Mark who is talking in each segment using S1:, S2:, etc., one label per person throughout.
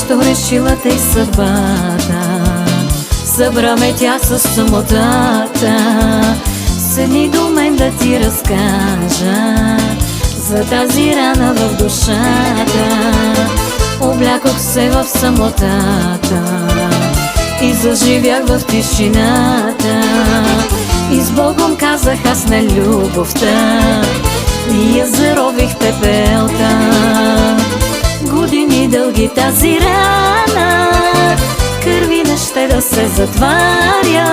S1: Що решила тъй съдбата, събра ме тя с самотата. Седни до мен да ти разкажа за тази рана в душата. Облякох се в самотата и заживях в тишината. И с Богом казах аз на любовта и я зарових пепелта. Години дълги тази рана, кърви не ще да се затваря.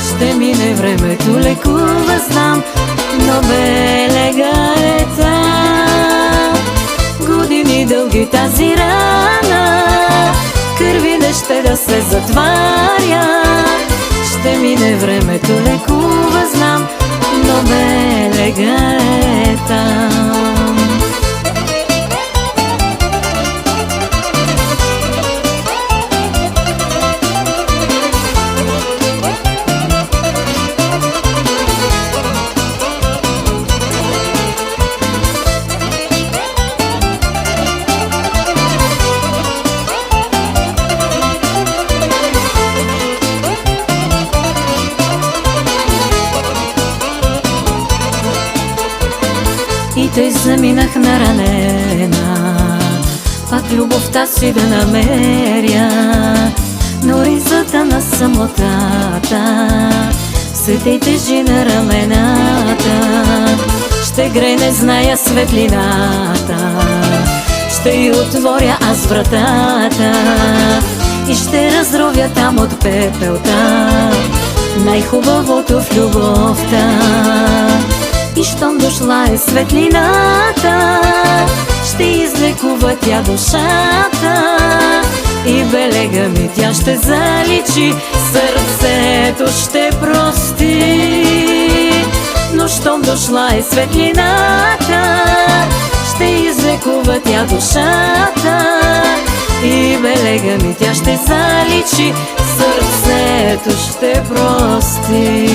S1: Ще мине времето, лекува знам, но белега е там. Години дълги тази рана, кърви не ще да се затваря. Ще мине времето, лекува знам, но белега е там. И тъй заминах наранена, пак любовта си да намеря. Но ризата на самотата все тъй тежи на рамената. Ще грейне, зная, светлината, ще й отворя аз вратата и ще разровя там от пепелта най-хубавото в любовта. И щом дошла е светлината, ще излекува тя душата. И белега ми тя ще заличи, сърцето ще прости. Но щом дошла е светлината, ще излекува тя душата. И белега ми тя ще заличи, сърцето ще прости.